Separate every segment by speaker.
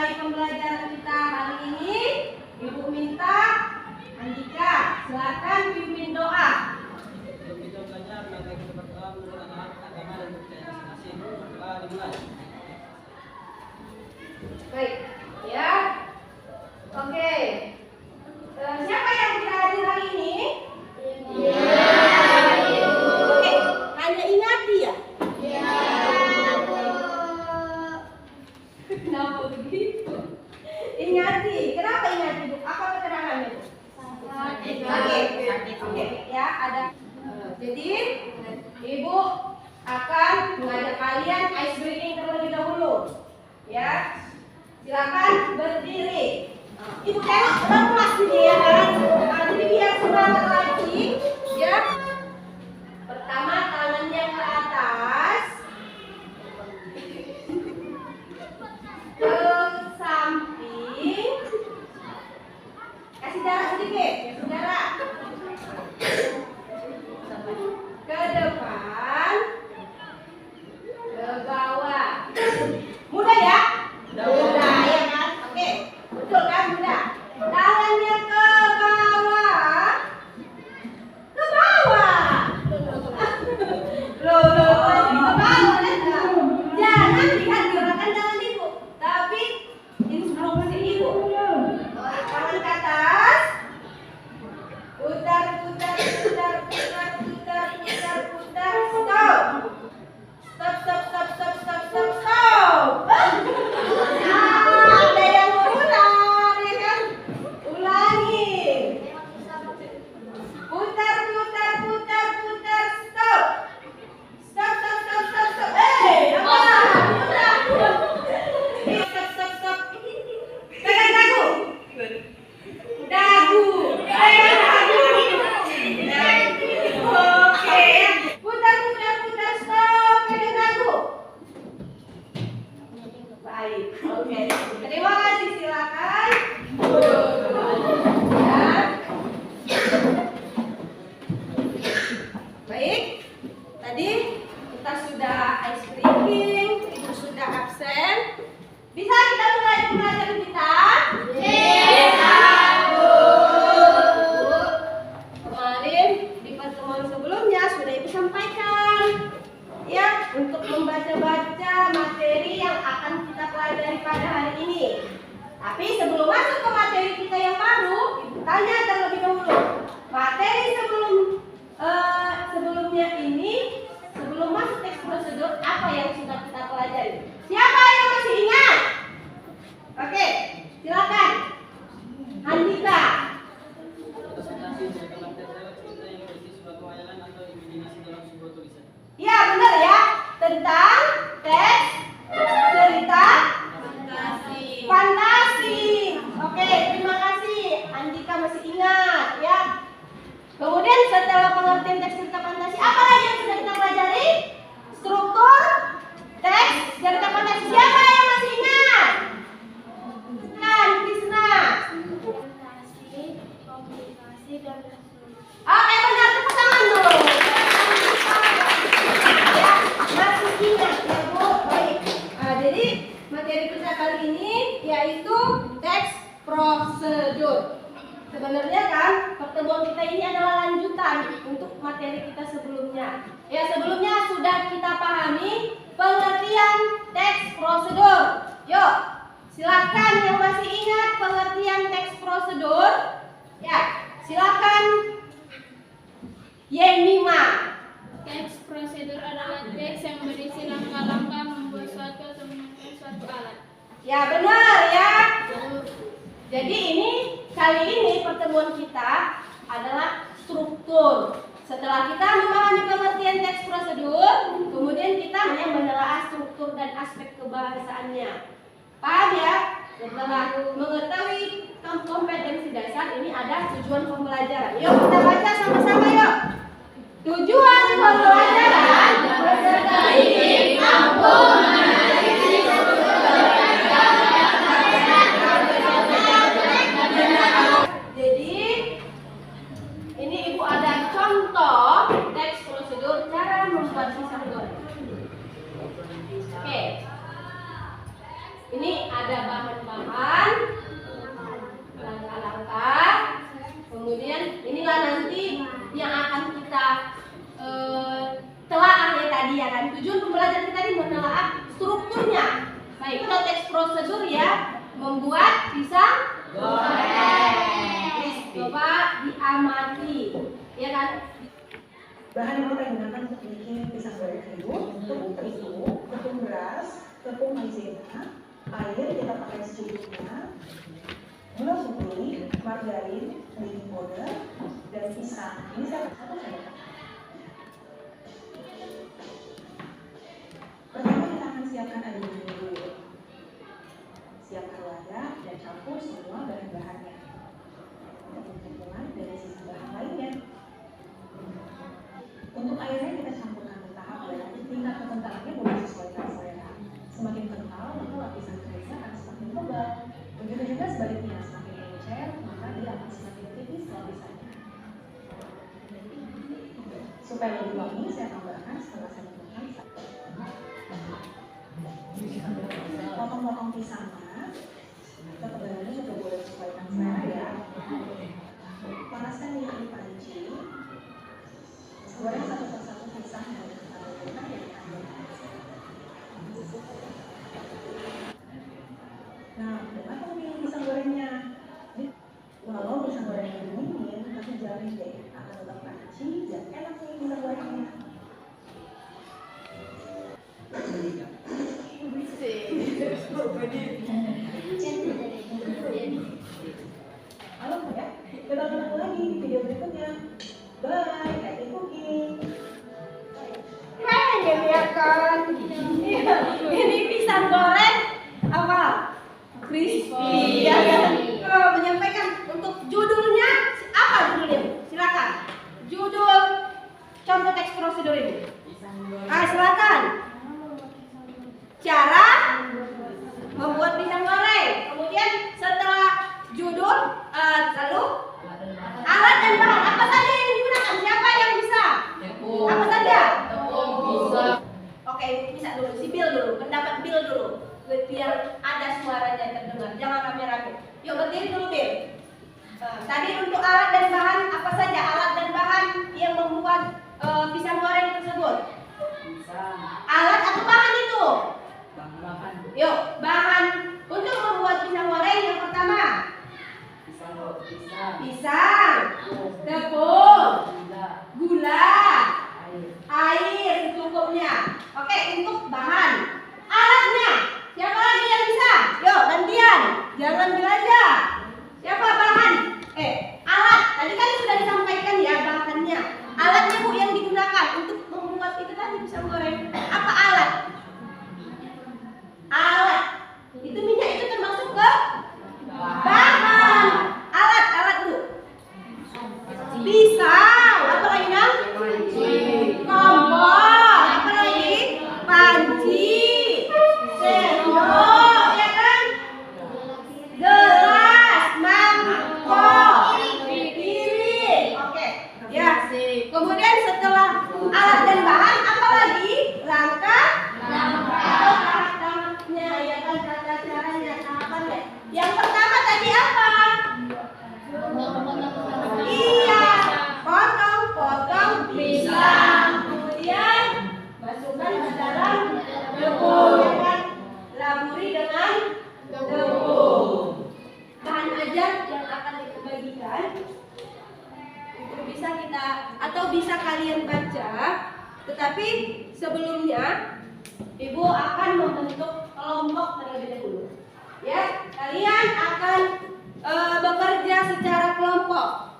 Speaker 1: memulai pembelajaran kita hari ini, Ibu minta Andika, silakan pimpin doa.
Speaker 2: Kita belajar maka kita berdoa menurut agama dan kepercayaan masing-masing. Doa dimulai.
Speaker 1: Baik, ya. Oke. Siapa yang tidak hadir hari ini? Oke, hanya ingati ya. Kenapa begitu? Ingati. Kenapa ingati, Bu? Apa keterangannya, Bu? Oke, ya ada. Jadi Ibu akan mengajak kalian ice breaking terlebih dahulu. Ya, silakan berdiri. Ibu tengok lemas ini ya kan. Jadi biar semangat lagi. Ya. Pertama tangannya ke atas. Ke samping. Kasih jarak sedikit, jarak. Ke depan. Ke bawah. Mudah ya? Mudah ya kan? Oke. Betul kan, mudah. Tangannya ke bawah. Ke bawah. Loh, ke bawah kan? Jangan lihat gerakan tangan Ibu, tapi instruksi Ibu. Tangan ke atas. Putar. Stop. Ada yang mau ulang, ya kan? Ulangi. Putar. Stop. Apa? Stop. Pegang dagu. Oke. Putar. Stop. Pegang dagu. Baik. Oke. Terima kasih. Silakan. Ya. Baik. Tadi kita sudah ice breaking, Ibu sudah absen. Bisa kita mulai pembelajaran kita? Kemarin di pertemuan sebelumnya sudah Ibu sampaikan ya untuk membaca-baca materi yang akan kita pelajari pada hari ini. Tapi sebelum masuk ke materi kita yang baru, Ibu tanya terlebih dahulu. Materi sebelumnya ini, sebelum masuk teks prosedur, apa yang sudah kita pelajari? Siapa yang masih ingat? Oke, silakan. Andika.
Speaker 2: Presentasi cerita cerita yang berisi sebuah khayalan atau imajinasi dalam sebuah tulisan.
Speaker 1: Ya, benar ya. Tentang teks cerita fantasi. Oke, terima kasih. Andika masih ingat ya. Kemudian setelah pengertian teks cerita fantasi, apa lagi yang sudah kita pelajari? Struktur teks cerita fantasi. Siapa yang masih ingat? Kan, Krisna. Oke, benar, tepuk tangan dulu. Ya, masih ingat ya Bu. Baik. Jadi materi kita kali ini yaitu teks prosedur. Sebenarnya kan pertemuan kita ini adalah lanjutan untuk materi kita sebelumnya. Ya, sebelumnya sudah kita pahami pengertian teks prosedur. Yuk, silakan yang masih ingat pengertian teks prosedur. Ya, silakan Yemima.
Speaker 3: Teks prosedur adalah teks yang berisi langkah-langkah membuat suatu atau menentukan suatu alat.
Speaker 1: Ya, benar ya. Jadi kali ini pertemuan kita adalah struktur. Setelah kita memahami pengertian teks prosedur, kemudian kita hanya menelaah struktur dan aspek kebahasaannya. Paham ya? Setelah mengetahui kompetensi dasar, ini ada tujuan pembelajaran. Yuk kita baca sama-sama yuk. Tujuan pembelajaran beserta ini mampu Jadi ini Ibu ada contoh teks prosedur cara membuat pisang goreng. Oke. Ini ada bahan-bahan bahan, langkah-langkah. Kemudian inilah nanti yang akan kita telaah ya tadi ya kan. Tujuan pembelajaran kita ini menelaah strukturnya. Baik, kita teks prosedur ya, membuat pisang goreng. Coba diamati, ya kan?
Speaker 4: Bahan yang kita gunakan untuk bikin pisang goreng itu tepung terigu, tepung beras, tepung maizena, air kita pakai secukupnya, gula putih, margarin, baking powder, dan pisang. Ini saya satu saja. Pertama kita akan siapkan air dulu. Siapkan wadah dan campur semua bahan-bahannya. Untuk campuran dari sisa bahan lainnya. Untuk airnya kita campurkan bertahap ya. Tingkat kekentalannya boleh sesuaikan selera. Semakin kental maka lapisan kerisnya akan semakin tebal. Begitu juga sebaliknya, semakin encer maka dia akan semakin tipis lapisannya. Supaya lebih wangi, saya tambahkan setelah saya tambahkan potong-potong pisangnya. Ketebalannya juga boleh sesuaikan selera ya. Panaskan minyak di panci. Goreng satu persatu pisang yang kita gunakan dari air. Nah, bagaimana memilih pisang gorengnya? Walau pisang gorengnya dingin, tapi jamin deh akan tetap crunchy dan enak nih pisang gorengnya. Halo ya, kita ketemu lagi di video berikutnya. Bye, happy cooking.
Speaker 1: Ya kan? Ini pisang goreng apa? Crispy. Ya kan? Menyampaikan untuk judulnya apa judulnya? Silakan. Judul contoh teks prosedur ini. Silakan. Cara membuat pisang goreng. Kemudian setelah judul lalu alat dan bahan apa saja yang digunakan? Siapa yang bisa? Apa saja? Oke, bisa dulu. Si Bill dulu. Pendapat Bill dulu. Biar ada suaranya terdengar. Jangan rame-rame. Yuk berdiri dulu Bill. Tadi untuk alat dan bahan apa saja? Alat dan bahan yang membuat pisang goreng tersebut. Alat atau bahan itu? Yuk, bahan untuk membuat pisang goreng yang pertama. Pisang, tepung, gula, air secukupnya. Oke, untuk bahan. Alatnya, siapa lagi yang bisa? Yuk, gantian. Jangan belajar. Siapa bahan? Alat. Tadi kan sudah disampaikan ya bahannya. Alatnya Bu yang digunakan untuk membuat itu tadi pisang goreng. Apa alat? Alat. Itu minyak itu termasuk ke bahan. Alat Bu. Pisang. Apa lagi Nang? Kompor. Apa lagi? Panci. Sendok, ya kan? Gelas, mangkok, piring. Oke. Ya. Kemudian setelah alat dan bahan apa lagi? Langkah. Atau tahap-tahapnya, ya kan? Tata caranya, tahapannya. Yang pertama tadi apa? Iya, potong pisang. Kemudian masukkan ke dalam tepung, ya kan? Laburi dengan tepung. Bahan ajar yang akan dibagikan itu bisa kita atau bisa kalian baca. Tetapi sebelumnya Ibu akan membentuk kelompok terlebih dahulu. Ya, kalian akan bekerja secara kelompok.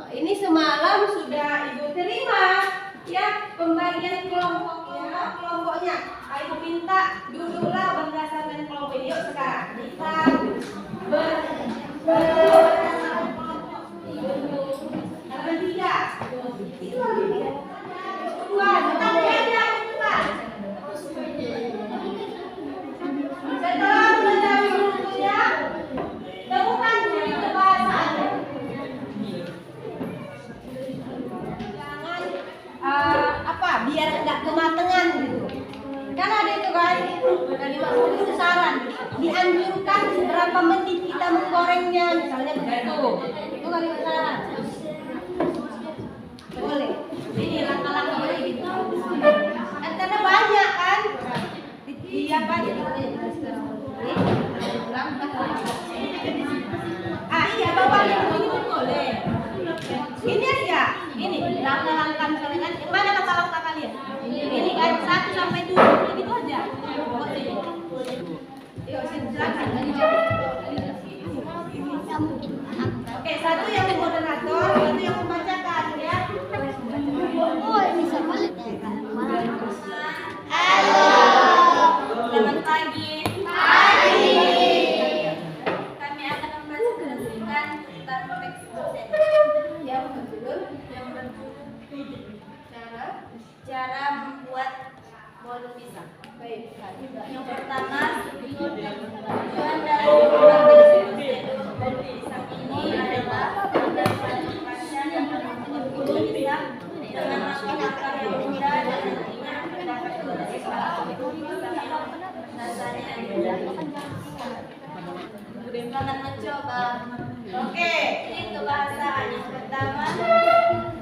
Speaker 1: Ini semalam sudah Ibu terima ya pembagian kelompoknya. Ibu minta duduklah berdasarkan kelompok ini. Yuk sekarang kita berdasarkan kelompok. Ada 3. Itu ada 3. 2. Tetap aja cepat. Setelah mengetahui strukturnya, temukan titik kebahasaannya. Jangan biar enggak kematangan gitu. Kan ada itu kan, dari maksud itu saran, dianjurkan menentukan berapa menit kita menggorengnya, misalnya begitu. Itu nggak ada masalah. Boleh. Ini langkah-langkahnya gitu. Karena banyak kan. Iya Pak, jadi iya bawahnya ini pun boleh. Ini aja, ini langkah-langkah misalnya kan. Mana langkah-langkah kalian? Ini kan 1 sampai 7 gitu aja. Yuk, silakan. Oke, satu yang moderator, satu yang membacakan ya.
Speaker 5: Oh, ini sama ya.
Speaker 1: Halo. Selamat pagi.
Speaker 5: Pagi.
Speaker 1: Kami akan membacakan tentang teks dosen. Yang berjudul cara membuat bolu pisang. Baik. Yang pertama, tujuan dari membuat bolu pisang ini adalah mendapatkan pasien yang membuat bolu pisang dengan akar yang mudah dan nantinya mendapat rasanya yang mudah. Selamat mencoba. Oke, ini kebahasaan yang pertama.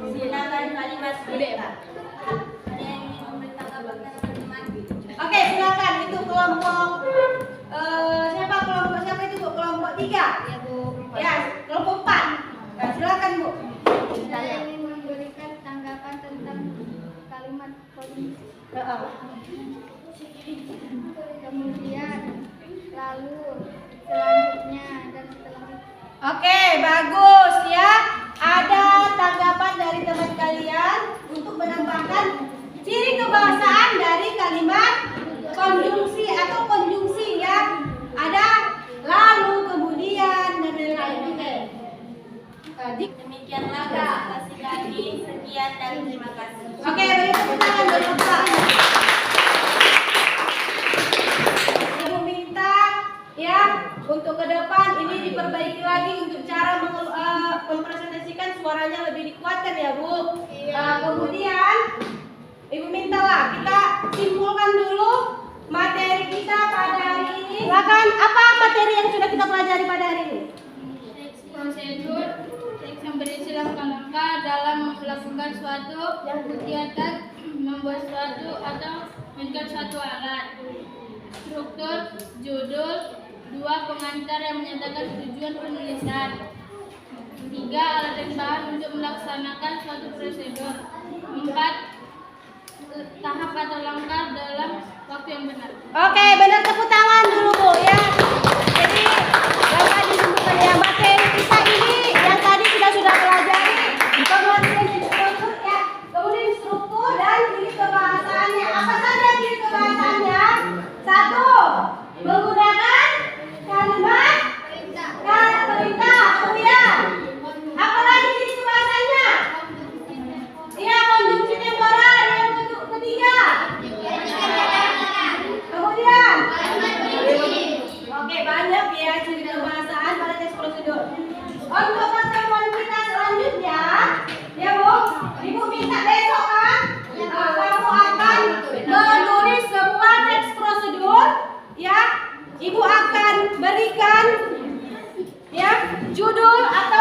Speaker 1: Silakan kalimat perintah. Ada yang ingin memberi tanggapan teman-teman? Oke, silakan. Itu kelompok siapa itu Bu? Kelompok 3.
Speaker 5: Ya, Bu.
Speaker 1: Ya, kelompok 4. Nah, silakan Bu.
Speaker 5: Saya ingin memberikan tanggapan tentang kalimat polisi. Kemudian, lalu, selanjutnya, dan seterusnya.
Speaker 1: Oke, bagus ya. Ada tanggapan dari teman kalian untuk menambahkan ciri kebahasaan dari kalimat konjungsi atau konjungsi ya. Ada lalu, kemudian, dan lain-lain. Oke. Demikianlah presentasi kami. Sekian dan terima kasih. Oke, beri tepuk tangan buat Bapak. Ibu minta ya untuk ke depan ini diperbaiki lagi untuk cara mempresentasikan suaranya lebih dikuatkan ya Bu. Kemudian Ibu mintalah kita simpulkan dulu materi kita pada hari ini. Silakan, apa materi yang sudah kita pelajari pada hari ini?
Speaker 3: Teks prosedur, teks yang berisi langkah-langkah dalam melakukan suatu kegiatan, membuat suatu atau mengikat suatu alat. Struktur, judul, 2 pengantar yang menyatakan tujuan penulisan. 3 alat dan bahan untuk melaksanakan suatu prosedur. 4 tahap atau langkah dalam waktu yang benar.
Speaker 1: Oke, benar, tepuk tangan dulu Bu ya. Jadi yang tadi disebutkan ya materi kita ini yang tadi kita sudah pelajari pengertian struktur ya, kemudian struktur dan ciri kebahasaannya. Apa saja ciri kebahasaannya? 1. Menggunakan kalimat perintah. Kemudian apa lagi ciri kebahasaannya? Iya, konjungsi temporal yang ketiga. Kemudian oke, banyak ya ciri kebahasaan pada teks prosedur. Untuk pertemuan kita selanjutnya ya Bu, Ibu minta besok kan kamu akan menulis semua teks prosedur ya. Ibu akan berikan ya judul atau